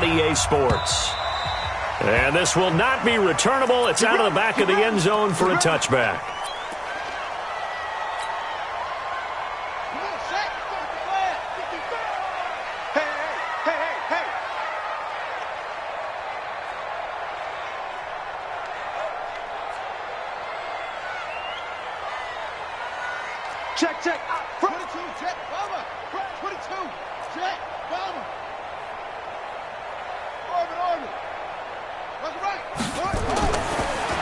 EA Sports. And this will not be returnable. It's out of the back of the end zone for a touchback. Check, check. 22, check. Bomber. 22, check. Bomber. Orbit. That's right.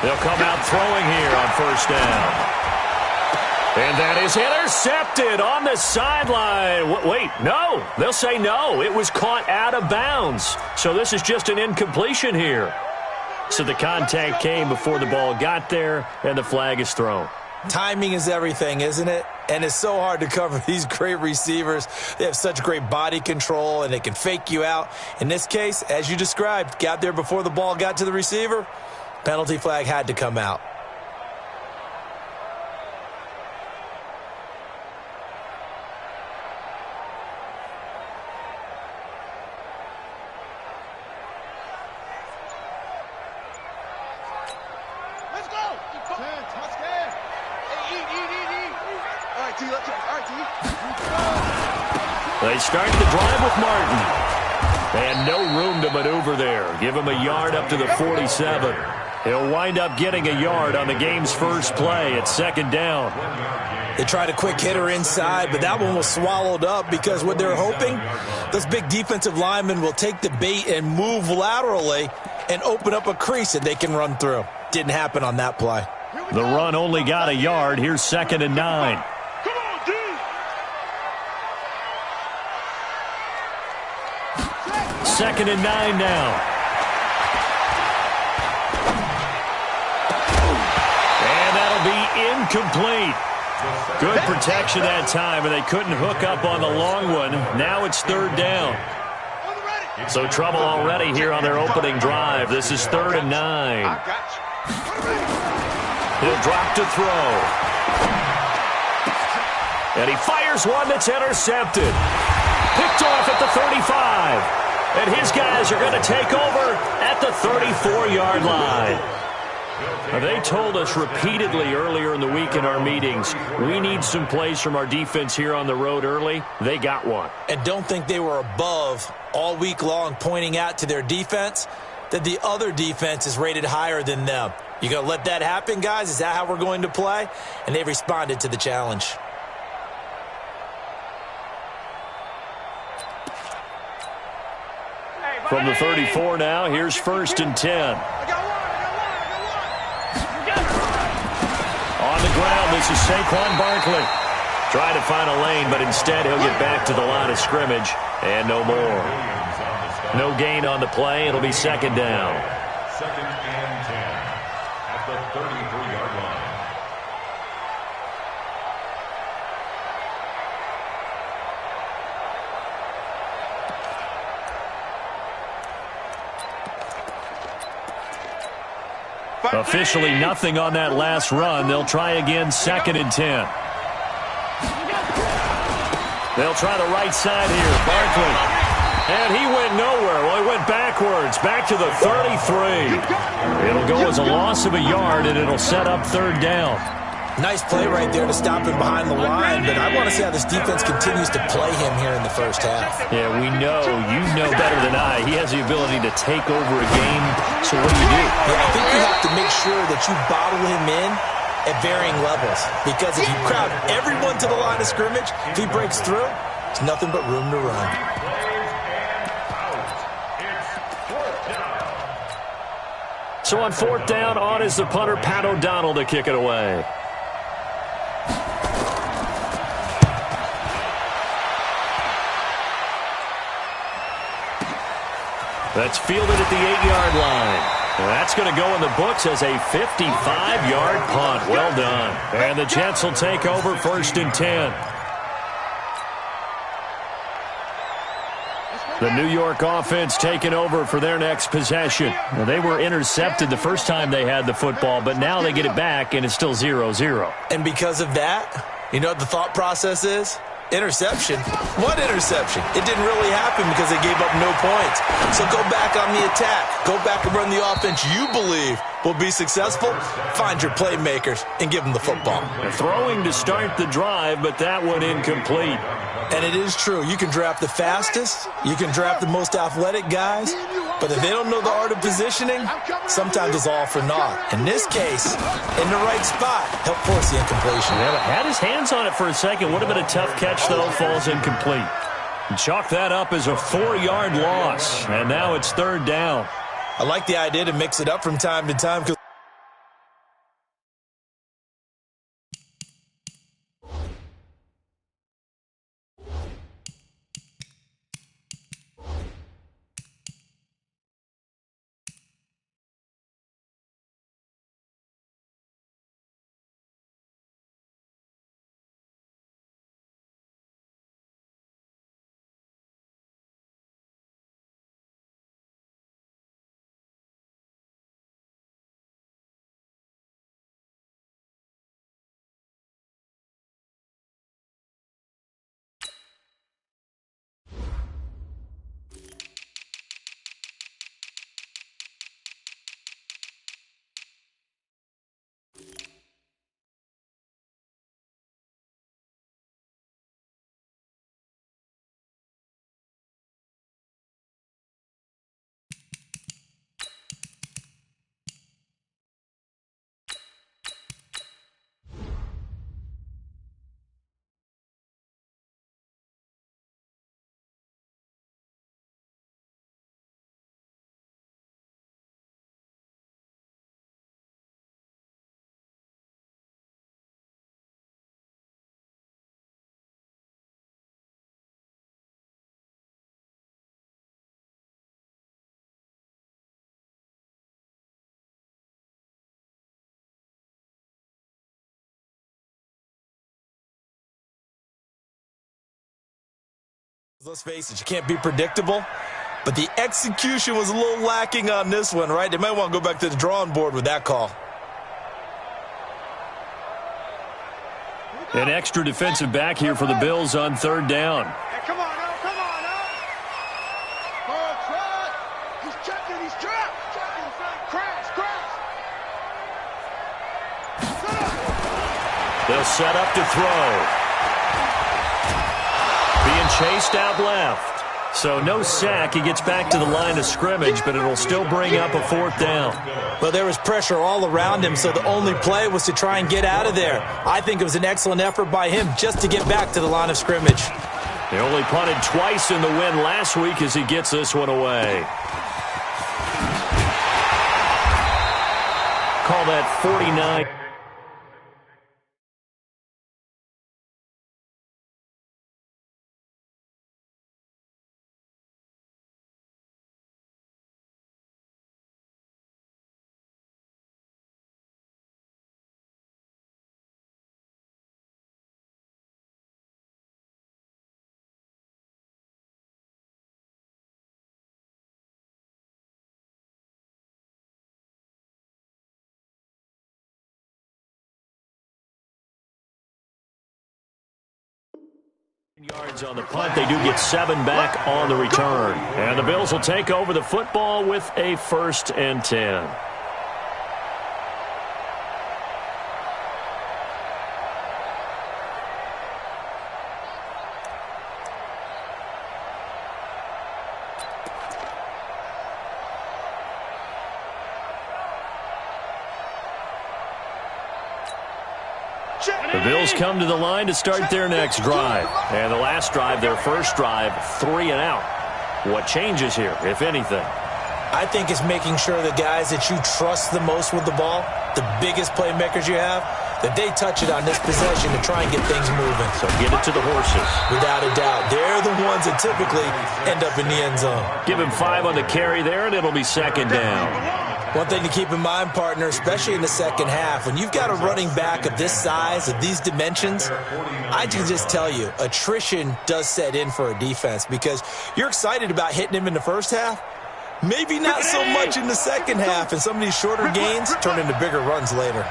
They'll come out throwing here on first down. And that is intercepted on the sideline. Wait, no. They'll say no. It was caught out of bounds. So this is just an incompletion here. So the contact came before the ball got there, and the flag is thrown. Timing is everything, isn't it? And it's so hard to cover these great receivers. They have such great body control, and they can fake you out. In this case, as you described, got there before the ball got to the receiver. Penalty flag had to come out. Let's go. Touchdown. All right, T. They start the drive with Martin. And no room to maneuver there. Give him a yard up to the 47. He'll wind up getting a yard on the game's first play at second down. They tried a quick hitter inside, but that one was swallowed up because what they're hoping, those big defensive linemen will take the bait and move laterally and open up a crease that they can run through. Didn't happen on that play. The run only got a yard. Here's 2nd and 9. Second and 9 now. And that'll be incomplete. Good protection that time, and they couldn't hook up on the long one. Now it's 3rd down. So trouble already here on their opening drive. This is 3rd and 9. He'll drop to throw. And he fires one that's intercepted. Picked off at the 35. And his guys are going to take over at the 34-yard line. Now, they told us repeatedly earlier in the week in our meetings, we need some plays from our defense here on the road early. They got one. And don't think they were above all week long pointing out to their defense that the other defense is rated higher than them. You going to let that happen, guys? Is that how we're going to play? And they responded to the challenge. From the 34 now, here's 1st and 10. On the ground, this is Saquon Barkley. Trying to find a lane, but instead he'll get back to the line of scrimmage, and no more. No gain on the play. It'll be 2nd down. 2nd and 10 at the 33-yard line. Officially nothing on that last run. They'll try again, 2nd and 10. They'll try the right side here. Barkley. And he went nowhere. Well, he went backwards, back to the 33. It'll go as a loss of a yard, and it'll set up 3rd down. Nice play right there to stop him behind the line, but I want to see how this defense continues to play him here in the first half. Yeah, we know. You know better than I. He has the ability to take over a game. So what do you do? Yeah, I think you have to make sure that you bottle him in at varying levels, because if you crowd everyone to the line of scrimmage, if he breaks through, there's nothing but room to run. So on 4th down, on is the punter, Pat O'Donnell, to kick it away. That's fielded at the 8-yard line. And that's going to go in the books as a 55-yard punt. Well done. And the Jets will take over 1st and 10. The New York offense taking over for their next possession. Now, they were intercepted the first time they had the football, but now they get it back, and it's still 0-0. And because of that, you know what the thought process is? Interception? What interception? It didn't really happen because they gave up no points. So go back on the attack. Go back and run the offense you believe will be successful. Find your playmakers and give them the football. Throwing to start the drive, but that one incomplete. And it is true. You can draft the fastest. You can draft the most athletic guys. But if they don't know the art of positioning, sometimes it's all for naught. In this case, in the right spot, help force the incompletion. Yeah, had his hands on it for a second. Would have been a tough catch, though. Falls incomplete. And chalk that up as a 4-yard loss. And now it's 3rd down. I like the idea to mix it up from time to time because let's face it, you can't be predictable. But the execution was a little lacking on this one, right? They might want to go back to the drawing board with that call. An extra defensive back here for the Bills on 3rd down. Hey, come on, now, come on, now. Ball tried. He's checking, he's trapped. Checking, crash. They'll set up to throw. Being chased out left. So no sack. He gets back to the line of scrimmage, but it'll still bring up a 4th down. Well, there was pressure all around him, so the only play was to try and get out of there. I think it was an excellent effort by him just to get back to the line of scrimmage. They only punted twice in the win last week as he gets this one away. Call that 49. Yards on the punt. They do get 7 back on the return. And the Bills will take over the football with a 1st and 10. The Bills come to the line to start their next drive. And the last drive, their first drive, 3 and out. What changes here, if anything? I think it's making sure the guys that you trust the most with the ball, the biggest playmakers you have, that they touch it on this possession to try and get things moving. So get it to the horses. Without a doubt. They're the ones that typically end up in the end zone. Give him 5 on the carry there, and it'll be 2nd down. One thing to keep in mind, partner, especially in the second half, when you've got a running back of this size, of these dimensions, I can just tell you, attrition does set in for a defense because you're excited about hitting him in the first half. Maybe not so much in the second half, and some of these shorter gains turn into bigger runs later.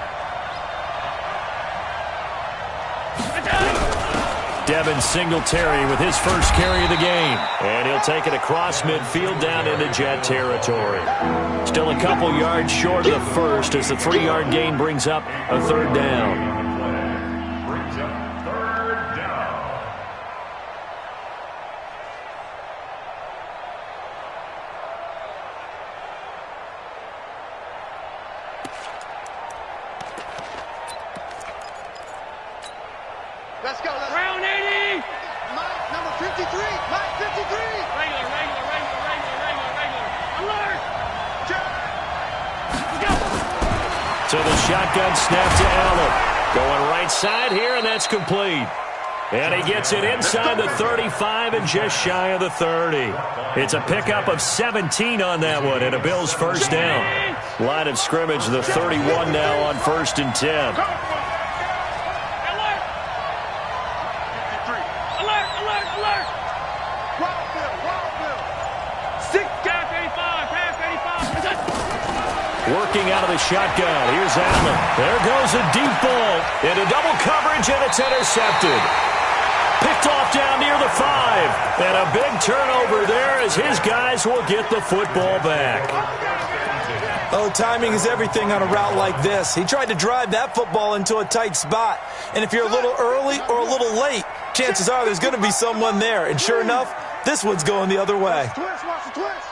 Devin Singletary with his first carry of the game. And he'll take it across midfield down into Jet territory. Still a couple yards short of the first as the 3-yard gain brings up a third down. Let's go. Round 80. Mike, number 53. Mike, 53. Regular. Alert. Let's go. So the shotgun snap to Allen. Going right side here, and that's complete. And he gets it inside the 35 and just shy of the 30. It's a pickup of 17 on that one, and a Bills first down. Line of scrimmage, the 31 now on 1st and 10. Alert. Wild Bill. Pass 85. Working out of the shotgun. Here's Allen. There goes a deep ball into double coverage, and it's intercepted. Picked off down near the 5. And a big turnover there as his guys will get the football back. Oh, timing is everything on a route like this. He tried to drive that football into a tight spot. And if you're a little early or a little late, chances are there's going to be someone there. And sure enough, this one's going the other way. Watch the twist.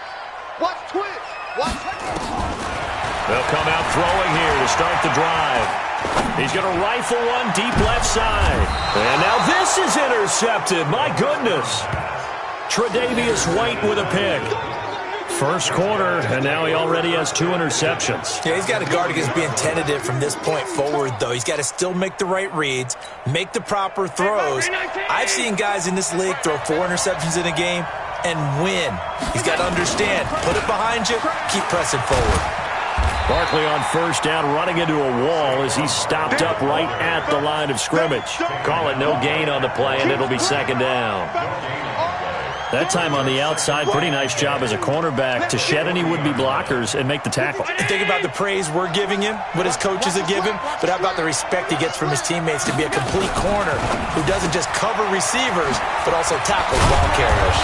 Watch. They'll come out throwing here to start the drive. He's going to rifle one deep left side. And now this is intercepted. My goodness. Tre'Davious White with a pick. First quarter, and now he already has 2 interceptions. Yeah, he's got to guard against being tentative from this point forward, though. He's got to still make the right reads, make the proper throws. I've seen guys in this league throw 4 interceptions in a game and win. He's got to understand, put it behind you, keep pressing forward. Barkley on first down, running into a wall as he's stopped up right at the line of scrimmage. Call it no gain on the play, and it'll be second down. That time on the outside, pretty nice job as a cornerback to shed any would-be blockers and make the tackle. Think about the praise we're giving him, what his coaches have given, but how about the respect he gets from his teammates to be a complete corner who doesn't just cover receivers, but also tackles ball carriers.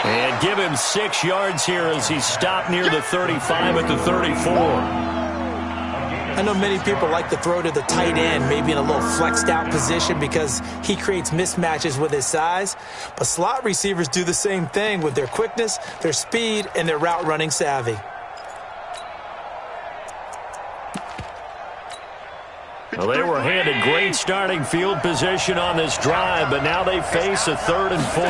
And give him 6 yards here as he's stopped near the 35 at the 34. I know many people like to throw to the tight end, maybe in a little flexed out position because he creates mismatches with his size. But slot receivers do the same thing with their quickness, their speed, and their route running savvy. Well, they were handed great starting field position on this drive, but now they face a 3rd and 4.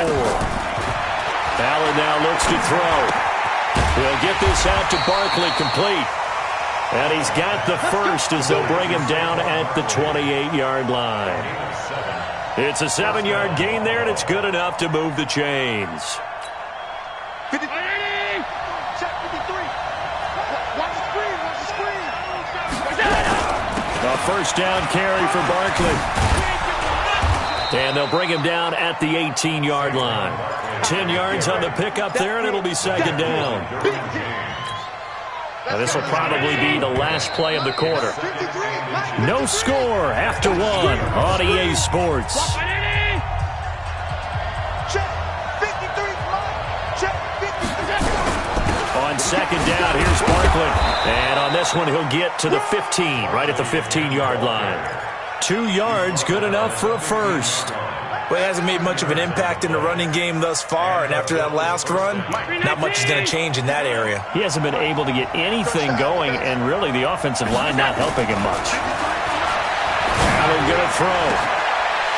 Allen now looks to throw. He'll get this out to Barkley, complete. And he's got the first as they'll bring him down at the 28-yard line. It's a 7-yard gain there, and it's good enough to move the chains. 53. Check 53. Watch the screen. A first down carry for Barkley. And they'll bring him down at the 18-yard line. 10 yards on the pickup there, and it'll be second down. Now, this will probably be the last play of the quarter. No score after 1 on EA Sports. On second down, here's Barkley. And on this one, he'll get to the 15, right at the 15-yard line. 2 yards, good enough for a first. Well, he hasn't made much of an impact in the running game thus far, and after that last run, not much is going to change in that area. He hasn't been able to get anything going, and really the offensive line not helping him much. Allen going to throw.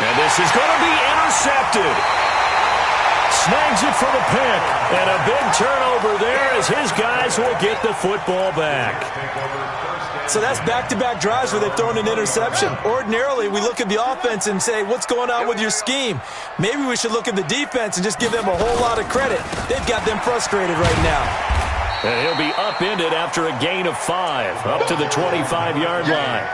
And this is going to be intercepted. Snags it for the pick, and a big turnover there as his guys will get the football back. So that's back-to-back drives where they've thrown an interception. Ordinarily, we look at the offense and say, what's going on with your scheme? Maybe we should look at the defense and just give them a whole lot of credit. They've got them frustrated right now. And he'll be upended after a gain of 5, up to the 25-yard line.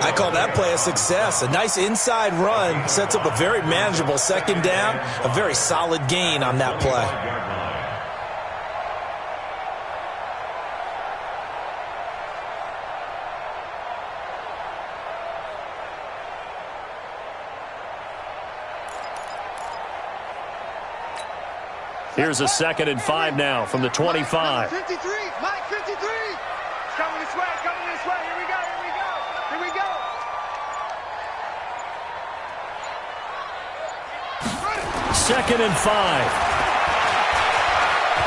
I call that play a success. A nice inside run sets up a very manageable second down, a very solid gain on that play. Here's a 2nd and 5 now from the 25. 53, Mike 53. It's coming this way, coming this way. Here we go, here we go, here we go. 2nd and 5.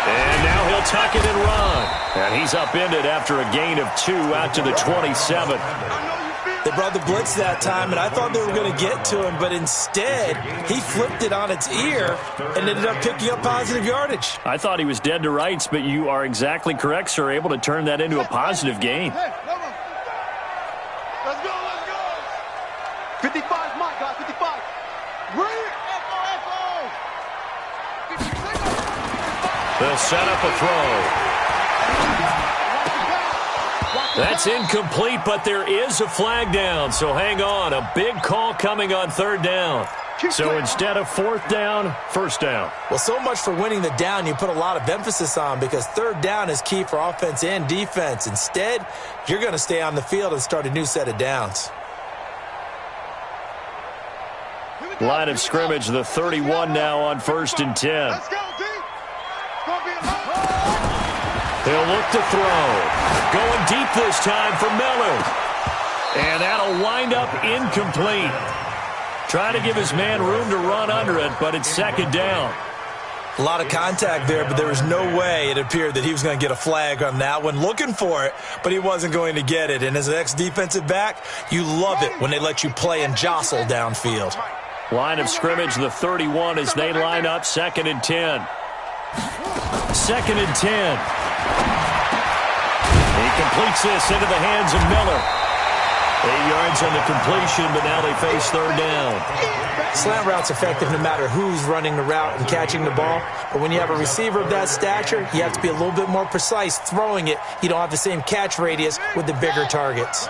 And now he'll tuck it and run. And he's upended after a gain of 2 out to the 27. They brought the blitz that time, and I thought they were going to get to him, but instead, he flipped it on its ear and ended up picking up positive yardage. I thought he was dead to rights, but you are exactly correct, sir, able to turn that into a positive gain. Hey, let's go, let's go. 55, Mike, guys, 55. Bring it. They'll set up a throw. That's incomplete, but there is a flag down, so hang on. A big call coming on 3rd down. So instead of 4th down, 1st down. Well, so much for winning the down you put a lot of emphasis on, because 3rd down is key for offense and defense. Instead, you're going to stay on the field and start a new set of downs. Line of scrimmage, the 31 now on 1st and 10. Let's go, D. He'll look to throw. Going deep this time for Miller. And that'll wind up incomplete. Trying to give his man room to run under it, but it's 2nd down. A lot of contact there, but there was no way it appeared that he was going to get a flag on that one. Looking for it, but he wasn't going to get it. And as an ex-defensive back, you love it when they let you play and jostle downfield. Line of scrimmage, the 31 as they line up 2nd and 10. 2nd and 10. He completes this into the hands of Miller. 8 yards on the completion, but now they face 3rd down. Slant route's effective no matter who's running the route and catching the ball. But when you have a receiver of that stature, you have to be a little bit more precise throwing it. You don't have the same catch radius with the bigger targets.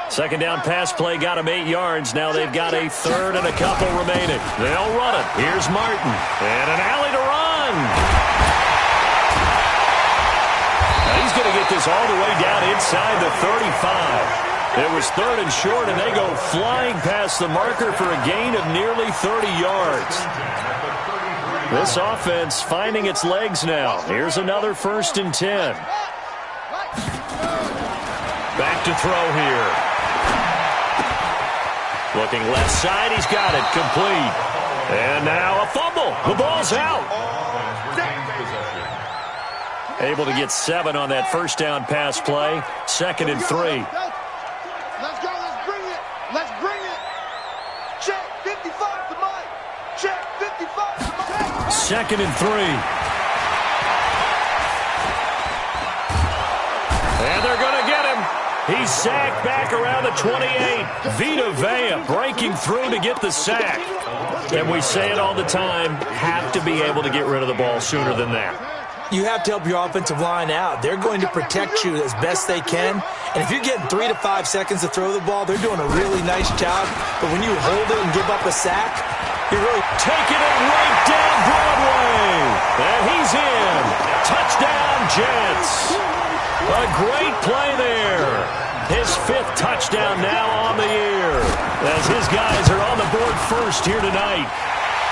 2nd down pass play got him 8 yards. Now they've got a 3rd and a couple remaining. They'll run it. Here's Martin. And an alley to run. Now he's going to get this all the way down inside the 35. It was 3rd and short, and they go flying past the marker for a gain of nearly 30 yards. This offense finding its legs now. Here's another 1st and 10. Back to throw here. Looking left side, he's got it, complete. And now a fumble. The ball's out. Able to get 7 on that 1st down pass play. 2nd and 3. Let's go, let's bring it. Let's bring it. Check 55 to Mike. Check 55 to Mike. 2nd and 3. And they're going to get him. He's sacked back around the 28. Vita Vea breaking through to get the sack. And we say it all the time, have to be able to get rid of the ball sooner than that. You have to help your offensive line out. They're going to protect you as best they can. And if you're getting 3 to 5 seconds to throw the ball, they're doing a really nice job. But when you hold it and give up a sack, you're really taking it right down Broadway. And he's in. Touchdown, Jets. A great play there. His 5th touchdown now on the year. As his guys are on the board first here tonight.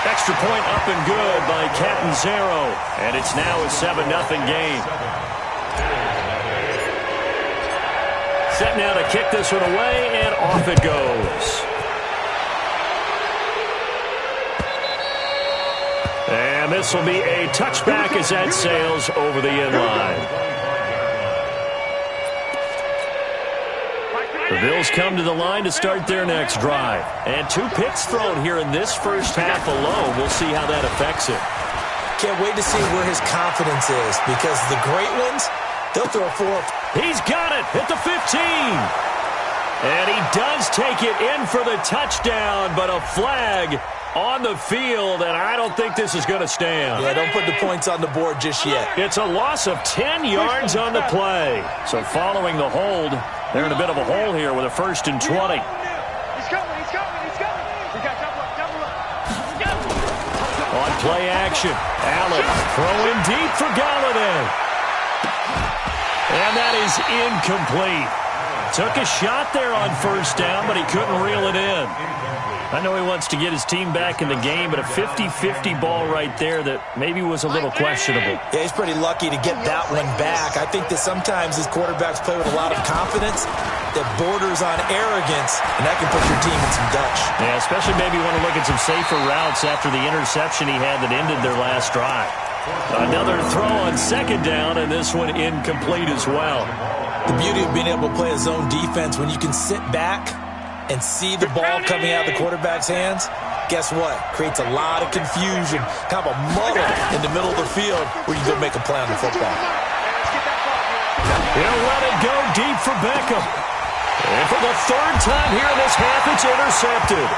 Extra point up and good by Catanzaro. And it's now a 7-0 game. Set now to kick this one away, and off it goes. And this will be a touchback as that sails over the end line. The Bills come to the line to start their next drive. And 2 picks thrown here in this first half alone. We'll see how that affects it. Can't wait to see where his confidence is, because the great ones, they'll throw 4. He's got it at the 15. And he does take it in for the touchdown, but a flag on the field, and I don't think this is going to stand. Yeah, don't put the points on the board just yet. It's a loss of 10 yards on the play. So following the hold, they're in a bit of a hole here with a 1st and 20. He's coming, he's coming, he's coming. We got double up. On play action, Allen throwing deep for Galladay. And that is incomplete. Took a shot there on first down, but he couldn't reel it in. I know he wants to get his team back in the game, but a 50-50 ball right there that maybe was a little questionable. Yeah, he's pretty lucky to get that one back. I think that sometimes these quarterbacks play with a lot of confidence that borders on arrogance, and that can put your team in some Dutch. Yeah, especially maybe you want to look at some safer routes after the interception he had that ended their last drive. Another throw on second down, and this one incomplete as well. The beauty of being able to play a zone defense when you can sit back and see the ball coming out of the quarterback's hands, guess what? Creates a lot of confusion, kind of a muddle in the middle of the field where you go make a play on the football. He'll let it go deep for Beckham. And for the third time here in this half, it's intercepted.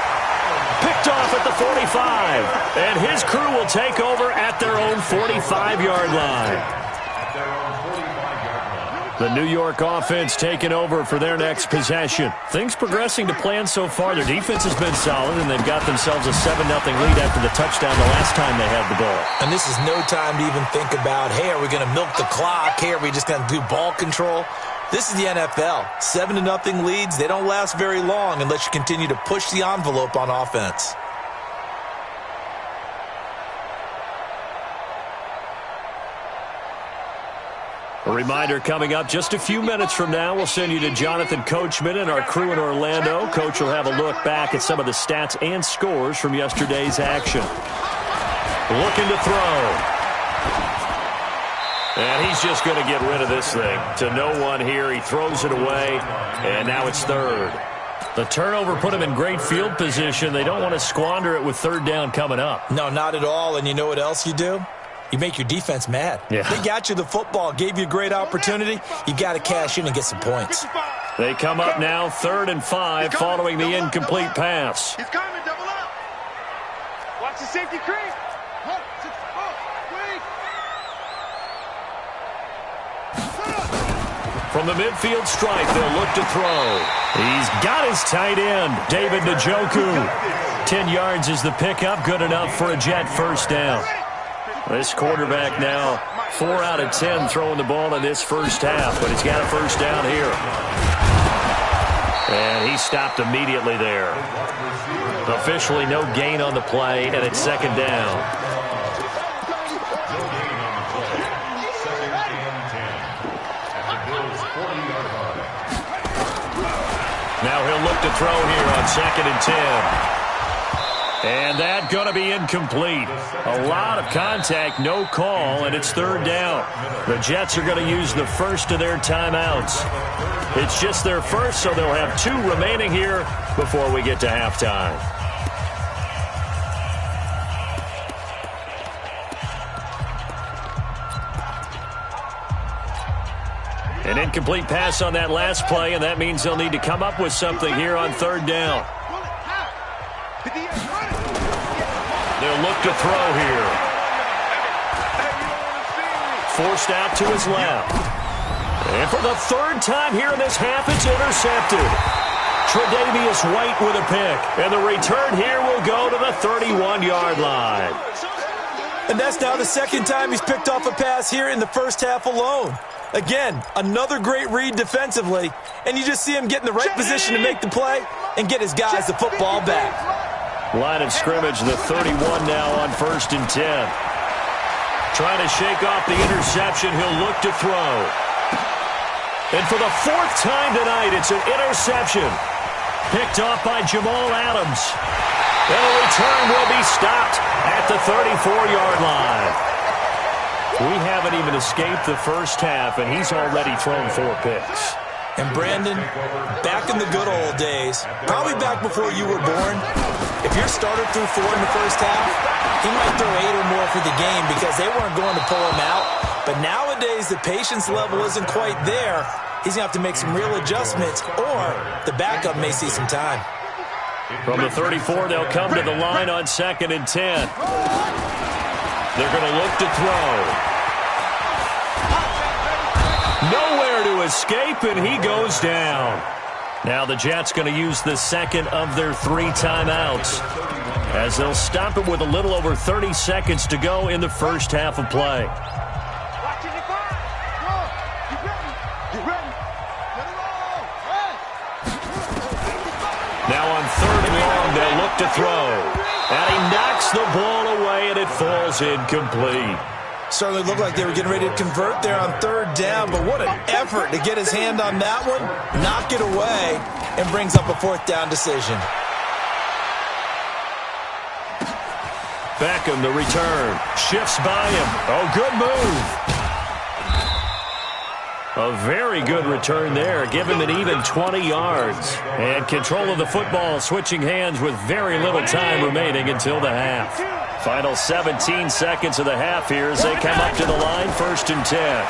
Picked off at the 45. And his crew will take over at their own 45-yard line. The New York offense taking over for their next possession. Things progressing to plan so far. Their defense has been solid, and they've got themselves a 7-0 lead after the touchdown the last time they had the ball. And this is no time to even think about, hey, are we going to milk the clock? Hey, are we just going to do ball control? This is the NFL. 7-0 leads, they don't last very long unless you continue to push the envelope on offense. A reminder coming up just a few minutes from now, we'll send you to Jonathan Coachman and our crew in Orlando. Coach will have a look back at some of the stats and scores from yesterday's action. Looking to throw. And he's just going to get rid of this thing. To no one here, he throws it away, and now it's third. The turnover put him in great field position. They don't want to squander it with third down coming up. No, not at all, and you know what else you do? You make your defense mad. Yeah. They got you the football, gave you a great opportunity. You got to cash in and get some points. They come up now 3rd and 5 following the incomplete pass. He's coming, double up. Watch the safety creep. From the midfield stripe, they'll look to throw. He's got his tight end, David Njoku. 10 yards is the pickup, good enough for a Jet first down. This quarterback now 4 out of 10 throwing the ball in this first half, but he's got a first down here. And he stopped immediately there. Officially no gain on the play, and it's second down. Now he'll look to throw here on 2nd and 10. And that's going to be incomplete. A lot of contact, no call, and it's 3rd down. The Jets are going to use the first of their timeouts. It's just their first, so they'll have 2 remaining here before we get to halftime. An incomplete pass on that last play, and that means they'll need to come up with something here on 3rd down. They'll look to throw here. Forced out to his left. And for the 3rd time here in this half, it's intercepted. Tre'Davious White with a pick. And the return here will go to the 31-yard line. And that's now the 2nd time he's picked off a pass here in the first half alone. Again, another great read defensively. And you just see him get in the right position to make the play and get his guys the football back. Line of scrimmage, the 31 now on 1st and 10. Trying to shake off the interception, he'll look to throw. And for the 4th time tonight, it's an interception. Picked off by Jamal Adams. And the return will be stopped at the 34-yard line. We haven't even escaped the first half, and he's already thrown 4 picks. And Brandon, back in the good old days, probably back before you were born, if your starter threw 4 in the first half, he might throw 8 or more for the game because they weren't going to pull him out. But nowadays, the patience level isn't quite there. He's going to have to make some real adjustments, or the backup may see some time. From the 34, they'll come to the line on 2nd and 10. They're going to look to throw. Nowhere to escape, and he goes down. Now the Jets going to use the 2nd of their 3 timeouts as they'll stop it with a little over 30 seconds to go in the first half of play. back to throw. And he knocks the ball away, and it falls incomplete. Certainly looked like they were getting ready to convert there on third down, but what an effort to get his hand on that one, knock it away, and brings up a fourth down decision. Beckham the return. Shifts by him. Oh, good move. A very good return there. Give him an even 20 yards. And control of the football, switching hands with very little time remaining until the half. Final 17 seconds of the half here as they come up to the line, 1st and 10.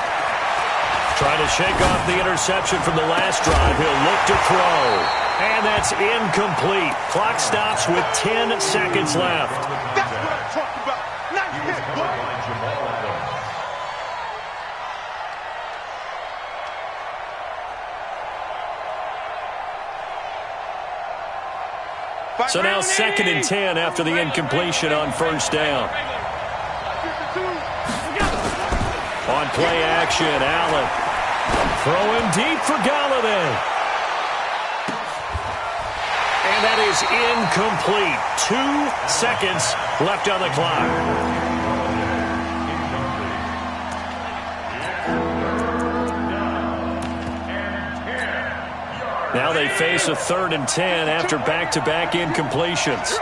Trying to shake off the interception from the last drive. He'll look to throw. And that's incomplete. Clock stops with 10 seconds left. That's what I'm talking about. Nice hit, boy. So now 2nd and 10 after the incompletion on 1st down. On play action, Allen. Throwing deep for Galladay. And that is incomplete. 2 seconds left on the clock. Now they face a 3rd and 10 after back-to-back incompletions.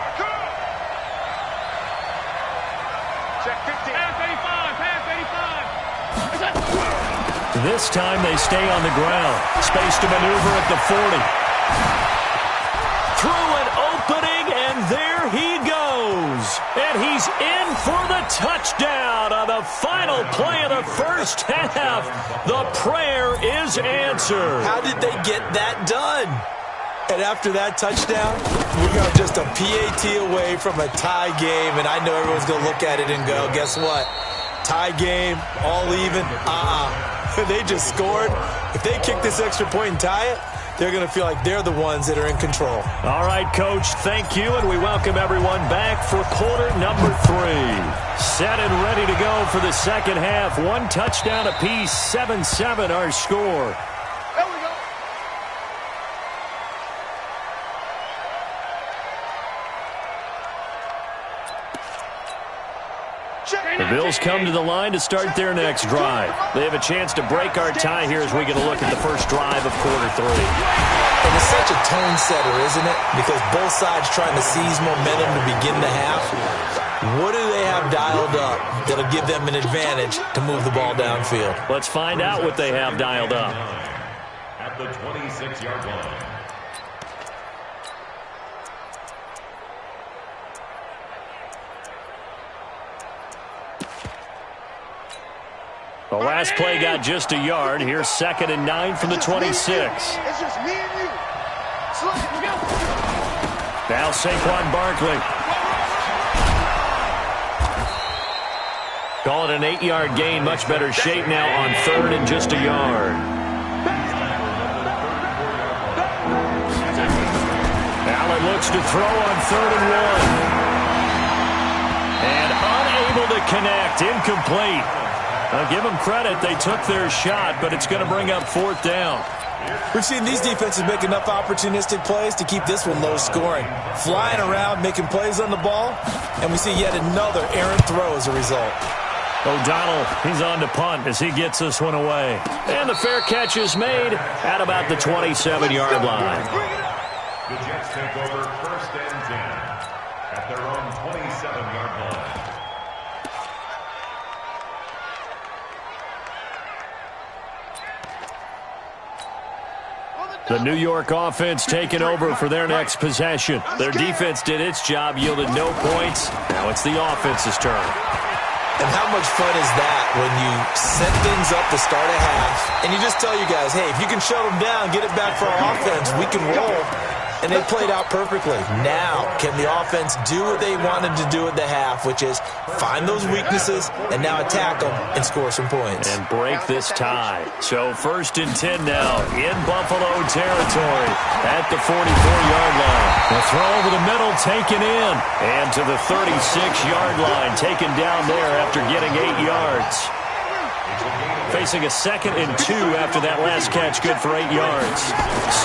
This time they stay on the ground. Space to maneuver at the 40. Through an opening, and there he goes. And he's in for the touchdown on the final play of the first half. The prayer is answered. How did they get that done? And after that touchdown, we are just a PAT away from a tie game, and I know everyone's going to look at it and go, guess what? Tie game, all even? They just scored. If they kick this extra point and tie it, they're going to feel like they're the ones that are in control. All right, Coach, thank you, and we welcome everyone back for quarter number 3. Set and ready to go for the second half. 1 touchdown apiece, 7-7 our score. There we go. The Bills come to the line to start their next drive. They have a chance to break our tie here as we get a look at the first drive of quarter 3. And it's such a tone setter, isn't it? Because both sides trying to seize momentum to begin the half. What do they have dialed up that'll give them an advantage to move the ball downfield? Let's find out what they have dialed up. At the 26-yard line. The last play got just a yard. Here's 2nd and 9 from the 26. It's just me and you. Now Saquon Barkley. Call it an 8-yard gain. Much better shape now on 3rd and just a yard. Allen looks to throw on 3rd and 1. And unable to connect. Incomplete. I'll give them credit. They took their shot, but it's going to bring up 4th down. We've seen these defenses make enough opportunistic plays to keep this one low scoring. Flying around, making plays on the ball, and we see yet another errant throw as a result. O'Donnell, he's on to punt as he gets this one away. And the fair catch is made at about the 27-yard line. The Jets take over 1st and 10 at their own 27-yard line. The New York offense taking over for their next possession. Their defense did its job, yielded no points. Now it's the offense's turn. And how much fun is that when you set things up to start a half, and you just tell you guys, hey, if you can shut them down, get it back for our offense, we can roll. And they played out perfectly. Now, can the offense do what they wanted to do at the half, which is find those weaknesses and now attack them and score some points. And break this tie. So 1st and 10 now in Buffalo territory at the 44-yard line. The throw over the middle taken in. And to the 36-yard line, taken down there after getting 8 yards. Facing a 2nd and 2 after that last catch, good for 8 yards.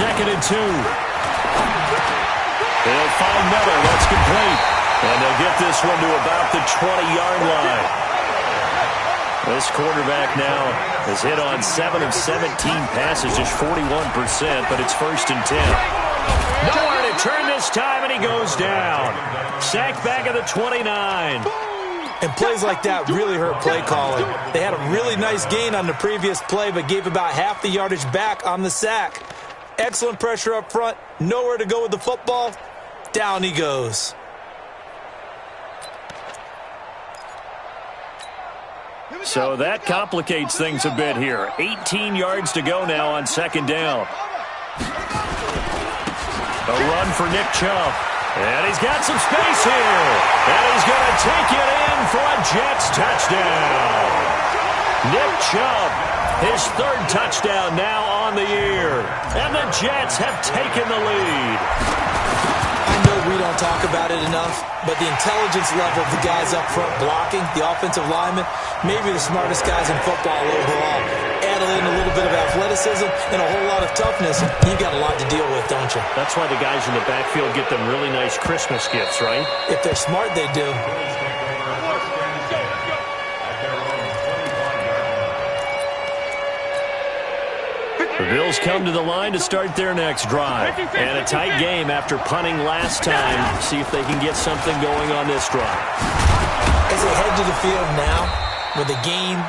2nd and 2. He'll find Miller. That's complete. And they'll get this one to about the 20-yard line. This quarterback now has hit on 7 of 17 passes, just 41%, but it's 1st and 10. Nowhere to turn this time, and he goes down. Sacked back at the 29. And plays like that really hurt play calling. They had a really nice gain on the previous play, but gave about half the yardage back on the sack. Excellent pressure up front. Nowhere to go with the football. Down he goes. So that complicates things a bit here. 18 yards to go now on 2nd down. A run for Nick Chubb. And he's got some space here. And he's going to take it in for a Jets touchdown. Nick Chubb, his 3rd touchdown now on the year. And the Jets have taken the lead. I know we don't talk about it enough, but the intelligence level of the guys up front blocking, the offensive linemen, maybe the smartest guys in football overall. Add in a little bit of athleticism and a whole lot of toughness, you've got a lot to deal with, don't you? That's why the guys in the backfield get them really nice Christmas gifts, right? If they're smart, they do. The Bills come to the line to start their next drive. And a tight game after punting last time. See if they can get something going on this drive. As they head to the field now, with the game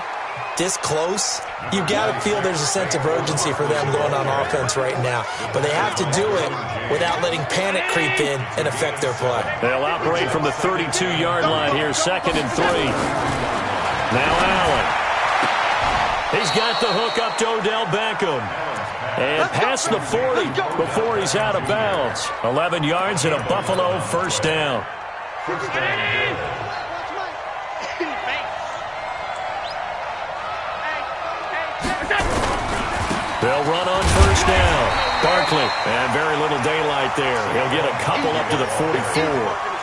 this close, you've got to feel there's a sense of urgency for them going on offense right now. But they have to do it without letting panic creep in and affect their play. They'll operate from the 32-yard line here, 2nd and 3. Now Allen. He's got the hook up to Odell Beckham. And past the 40 before he's out of bounds. 11 yards and a Buffalo 1st down. They'll run on 1st down. Barkley, and very little daylight there. He'll get a couple up to the 44.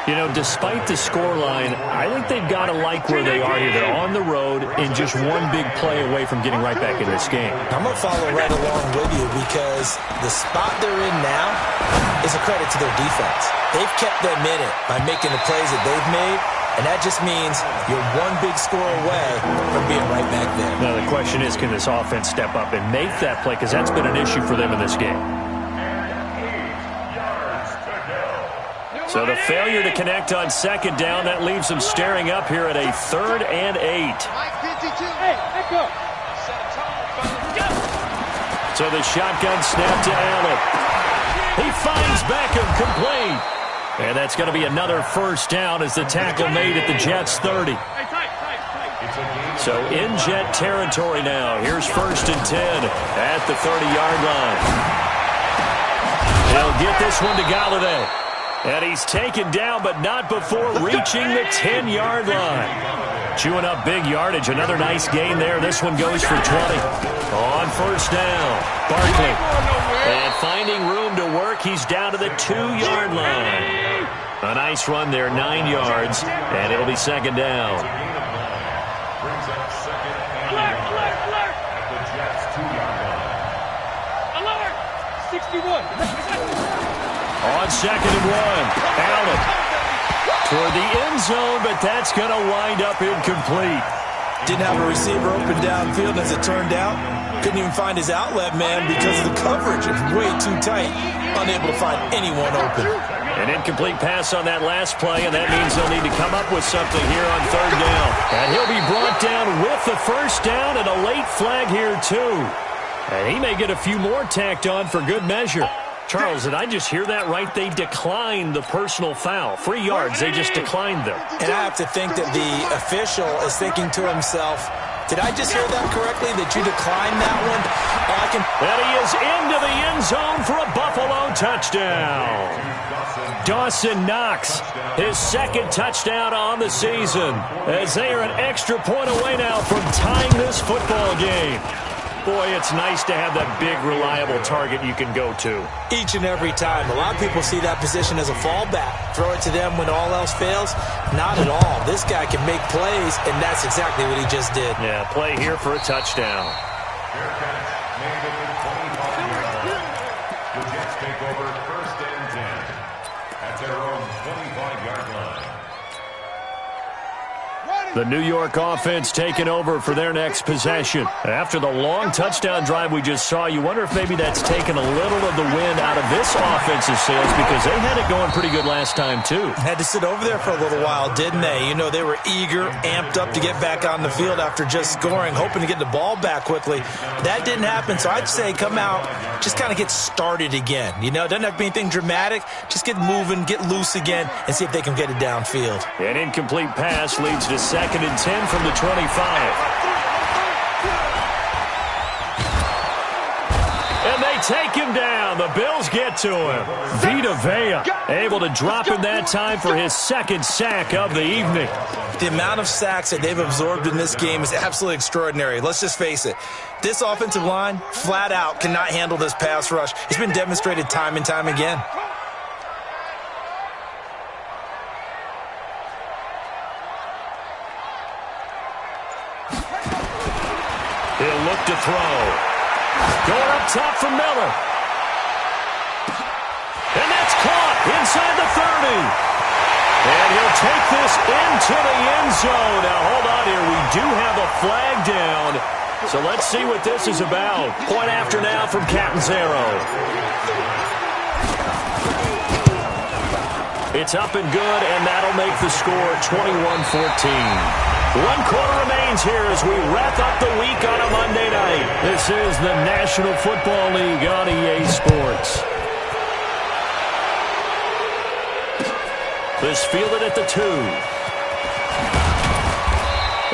You know, despite the scoreline, I think they've got to like where they are here. They're on the road and just one big play away from getting right back in this game. I'm going to follow right along with you because the spot they're in now is a credit to their defense. They've kept them in it by making the plays that they've made, and that just means you're one big score away from being right back there. Now, the question is, can this offense step up and make that play? Because that's been an issue for them in this game. So the failure to connect on 2nd down, that leaves them staring up here at a 3rd and 8. So the shotgun snap to Allen. He finds Beckham complete. And that's going to be another 1st down as the tackle made at the Jets' 30. So in Jet territory now. Here's 1st and 10 at the 30-yard line. They'll get this one to Galladay. And he's taken down, but not before reaching the 10-yard line. Chewing up big yardage. Another nice gain there. This one goes for 20. On 1st down, Barkley. And finding room to work, he's down to the 2-yard line. A nice run there, 9 yards, and it'll be 2nd down. Brings up 2nd and 1 at the Jets' 2-yard line. Alert! 61. On 2nd and 1, Allen toward the end zone, but that's going to wind up incomplete. Didn't have a receiver open downfield as it turned out. Couldn't even find his outlet man because of the coverage. It's way too tight. Unable to find anyone open. An incomplete pass on that last play, and that means they'll need to come up with something here on 3rd down. And he'll be brought down with the 1st down and a late flag here, too. And he may get a few more tacked on for good measure. Charles, did I just hear that right? They declined the personal foul. 3 yards, they just declined them. And I have to think that the official is thinking to himself, did I just hear that correctly, that you declined that one? And he is into the end zone for a Buffalo touchdown. Dawson Knox, his 2nd touchdown on the season, as they are an extra point away now from tying this football game. Boy, it's nice to have that big, reliable target you can go to. Each and every time. A lot of people see that position as a fallback. Throw it to them when all else fails. Not at all. This guy can make plays, and that's exactly what he just did. Yeah, play here for a touchdown. Fair catch made at the 25-yard line. The Jets take over 1st and 10. at their own 25-yard line. The New York offense taking over for their next possession. After the long touchdown drive we just saw, you wonder if maybe that's taken a little of the wind out of this offensive sails because they had it going pretty good last time, too. Had to sit over there for a little while, didn't they? You know, they were eager, amped up to get back on the field after just scoring, hoping to get the ball back quickly. That didn't happen, so I'd say come out, just kind of get started again. You know, it doesn't have to be anything dramatic. Just get moving, get loose again, and see if they can get it downfield. An incomplete pass leads to 2nd and 10 from the 25. And they take him down. The Bills get to him. Vita Vea able to drop him that time for his 2nd sack of the evening. The amount of sacks that they've absorbed in this game is absolutely extraordinary. Let's just face it. This offensive line, flat out, cannot handle this pass rush. It's been demonstrated time and time again. He'll look to throw. Going up top for Miller. And that's caught inside the 30. And he'll take this into the end zone. Now, hold on here. We do have a flag down. So let's see what this is about. Point after now from Catanzaro. It's up and good, and that'll make the score 21-14. 1 quarter remains here as we wrap up the week on a Monday night. This is the National Football League on EA Sports. This fielded at the 2.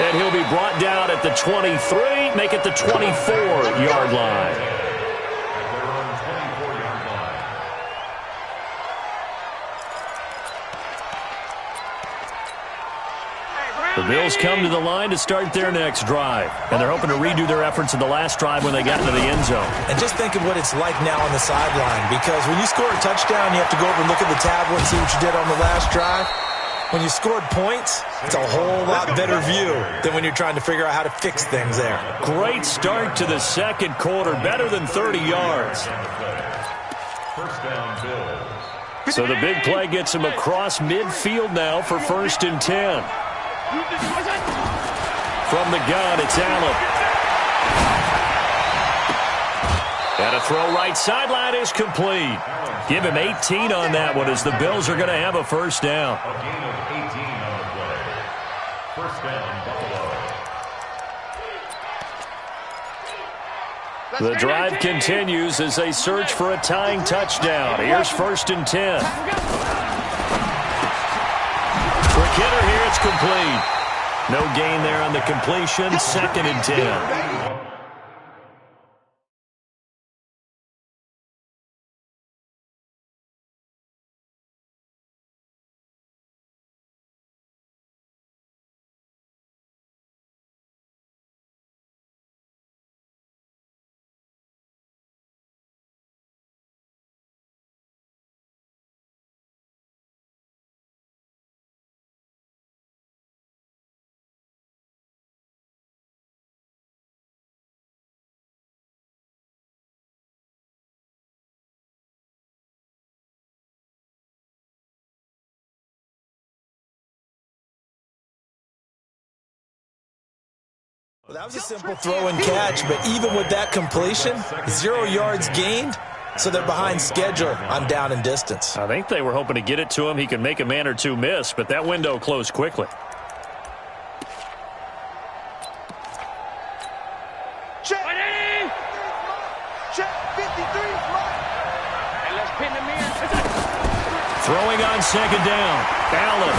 And he'll be brought down at the 23, make it the 24-yard line. The Bills come to the line to start their next drive, and they're hoping to redo their efforts in the last drive when they got into the end zone. And just think of what it's like now on the sideline, because when you score a touchdown, you have to go over and look at the tablet and see what you did on the last drive. When you scored points, it's a whole lot better view than when you're trying to figure out how to fix things there. Great start to the second quarter, better than 30 yards. First down, Bills. So the big play gets him across midfield now for 1st and 10. From the gun, it's Allen. And a throw right sideline is complete. Give him 18 on that one as the Bills are going to have a first down. A gain of 18 on the play. First down, Buffalo. The drive continues as they search for a tying touchdown. Here's 1st and 10. For Kidder here, it's complete. No gain there on the completion. 2nd and 10. Well, that was a simple throw and catch, but even with that completion, 0 yards gained, so they're behind schedule on down and distance. I think they were hoping to get it to him. He could make a man or two miss, but that window closed quickly. Check. Check. 53 is mine. And let's pin him in. Throwing on 2nd down. Allen.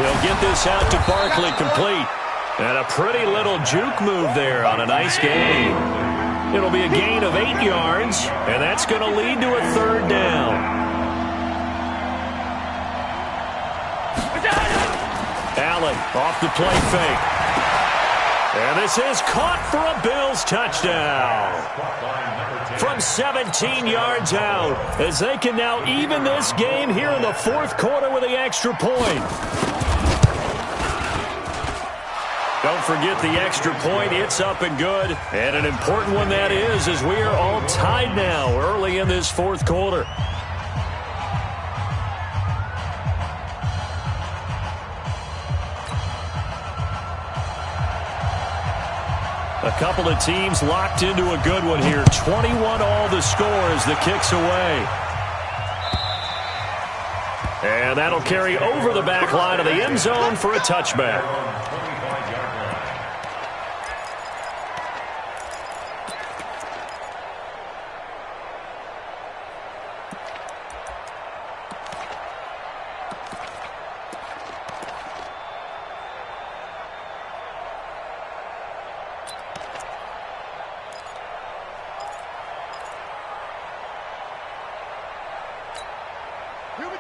He'll get this out to Barkley, complete. And a pretty little juke move there on a nice gain. It'll be a gain of 8 yards, and that's going to lead to a 3rd down. Allen off the play fake. And this is caught for a Bills touchdown. From 17 yards out, as they can now even this game here in the 4th quarter with the extra point. Don't forget the extra point. It's up and good. And an important one that is, as we are all tied now early in this 4th quarter. A couple of teams locked into a good one here. 21 all the score as the kick's away. And that'll carry over the back line of the end zone for a touchback.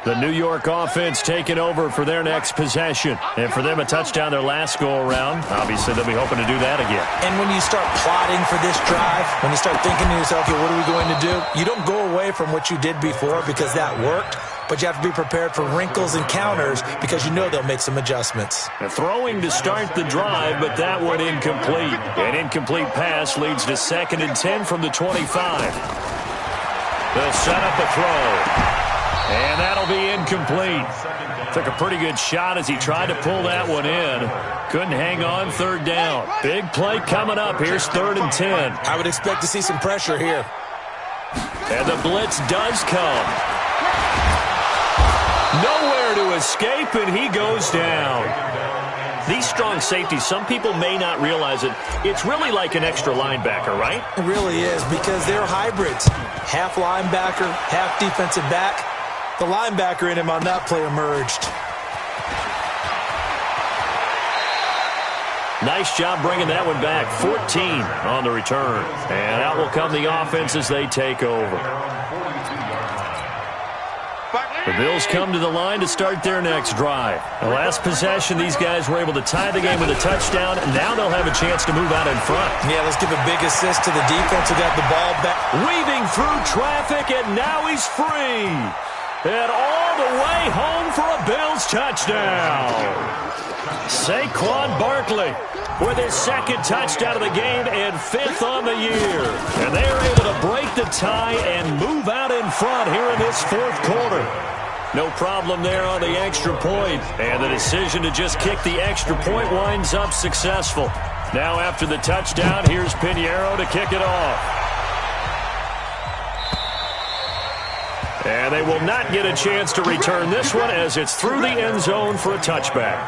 The New York offense taking over for their next possession. And for them, a touchdown their last go-around. Obviously, they'll be hoping to do that again. And when you start plotting for this drive, when you start thinking to yourself, okay, what are we going to do? You don't go away from what you did before because that worked. But you have to be prepared for wrinkles and counters because you know they'll make some adjustments. A throwing to start the drive, but that one incomplete. An incomplete pass leads to 2nd and 10 from the 25. They'll set up a throw. And that'll be incomplete. Took a pretty good shot as he tried to pull that one in. Couldn't hang on, 3rd down. Big play coming up. Here's 3rd and 10. I would expect to see some pressure here. And the blitz does come. Nowhere to escape, and he goes down. These strong safeties, some people may not realize it. It's really like an extra linebacker, right? It really is because they're hybrids. Half linebacker, half defensive back. The linebacker in him on that play emerged. Nice job bringing that one back. 14 on the return. And out will come the offense as they take over. The Bills come to the line to start their next drive. The last possession, these guys were able to tie the game with a touchdown. And now they'll have a chance to move out in front. Yeah, let's give a big assist to the defense who got the ball back. Weaving through traffic, and now he's free. And all the way home for a Bills touchdown. Saquon Barkley with his 2nd touchdown of the game and 5th on the year. And they are able to break the tie and move out in front here in this 4th quarter. No problem there on the extra point. And the decision to just kick the extra point winds up successful. Now after the touchdown, here's Pinheiro to kick it off. And they will not get a chance to return this one as it's through the end zone for a touchback.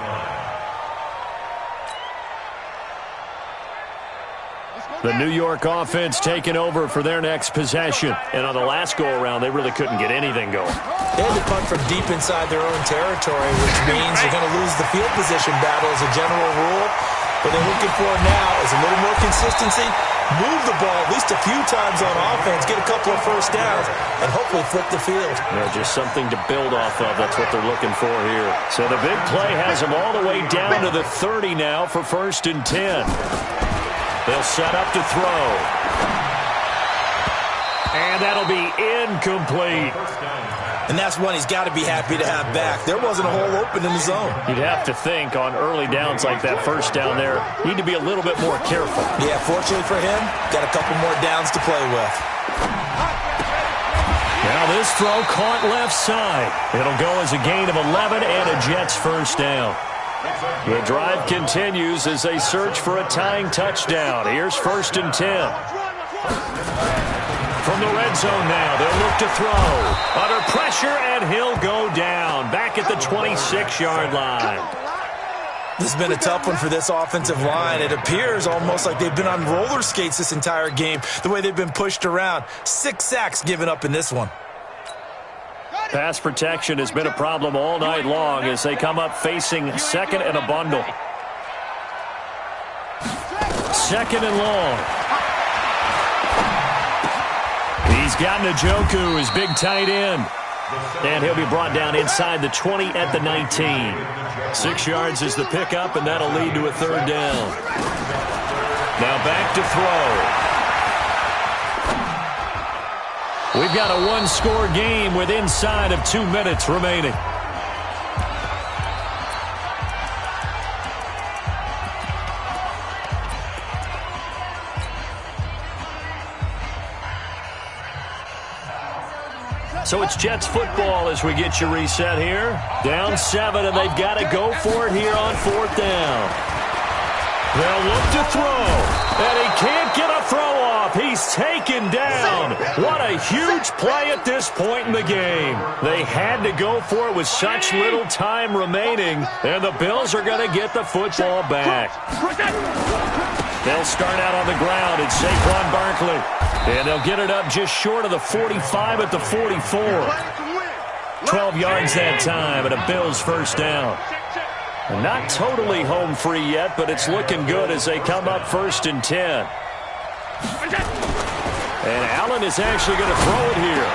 The New York offense taking over for their next possession. And on the last go-around, they really couldn't get anything going. They had to punt from deep inside their own territory, which means they're going to lose the field position battle as a general rule. What they're looking for now is a little more consistency, move the ball at least a few times on offense, get a couple of first downs, and hopefully flip the field. Just something to build off of. That's what they're looking for here. So the big play has them all the way down to the 30 now for 1st and 10. They'll set up to throw. And that'll be incomplete. And that's one he's got to be happy to have back. There wasn't a hole open in the zone. You'd have to think on early downs like that 1st down there, need to be a little bit more careful. Yeah, fortunately for him, got a couple more downs to play with. Now this throw caught left side. It'll go as a gain of 11 and a Jets 1st down. The drive continues as they search for a tying touchdown. Here's 1st and 10. From the red zone now, they'll look to throw. Under pressure, and he'll go down. Back at the 26-yard line. This has been a tough one for this offensive line. It appears almost like they've been on roller skates this entire game, the way they've been pushed around. 6 sacks given up in this one. Pass protection has been a problem all night long as they come up facing 2nd and a bundle. 2nd and long. He's got Njoku, his big tight end. And he'll be brought down inside the 20 at the 19. 6 yards is the pickup, and that'll lead to a 3rd down. Now back to throw. We've got a 1-score game with inside of 2 minutes remaining. So it's Jets football as we get you reset here. Down 7, and they've got to go for it here on 4th down. They'll look to throw, and he a huge play at this point in the game. They had to go for it with such little time remaining, and the Bills are going to get the football back. They'll start out on the ground. It's Saquon Barkley, and they'll get it up just short of the 45 at the 44. 12 yards that time, and a Bills first down. Not totally home free yet, but it's looking good as they come up 1st and 10. And Allen is actually going to throw it here.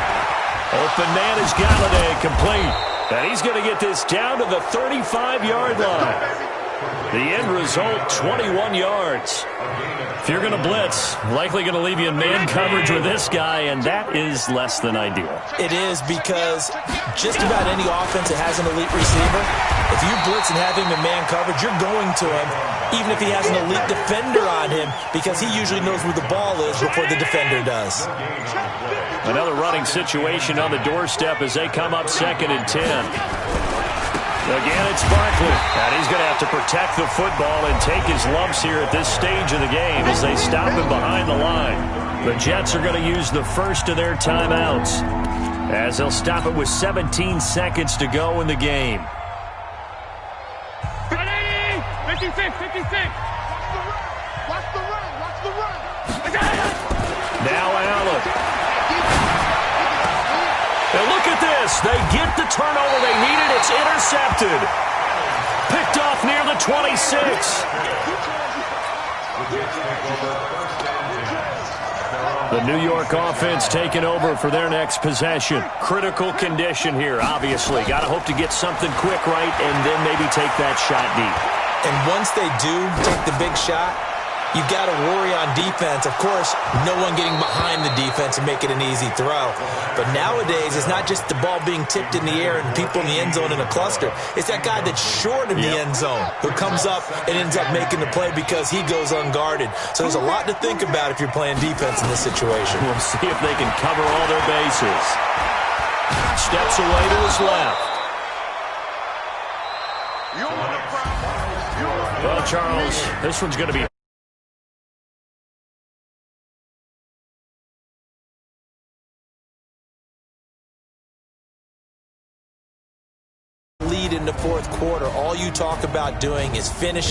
Open man is Galladay, complete. And he's going to get this down to the 35-yard line. The end result, 21 yards. If you're going to blitz, likely going to leave you in man coverage with this guy, and that is less than ideal. It is, because just about any offense that has an elite receiver, if you blitz and have him in man coverage, you're going to him, even if he has an elite defender on him, because he usually knows where the ball is before the defender does. Another running situation on the doorstep as they come up 2nd and 10. Again, it's Barkley, and he's going to have to protect the football and take his lumps here at this stage of the game as they stop him behind the line. The Jets are going to use the first of their timeouts as they'll stop it with 17 seconds to go in the game. 56, 56. Watch the run. Watch the run. Now Allen. And look at this. They get the turnover they needed. It's intercepted. Picked off near the 26. The New York offense taking over for their next possession. Critical condition here, obviously. Got to hope to get something quick right and then maybe take that shot deep. And once they do take the big shot, you've got to worry on defense. Of course, no one getting behind the defense and make it an easy throw. But nowadays, it's not just the ball being tipped in the air and people in the end zone in a cluster. It's that guy that's short of the end zone who comes up and ends up making the play because he goes unguarded. So there's a lot to think about if you're playing defense in this situation. We'll see if they can cover all their bases. Steps away to his left. Well, Charles, this one's going to be lead in the fourth quarter. All you talk about doing is finish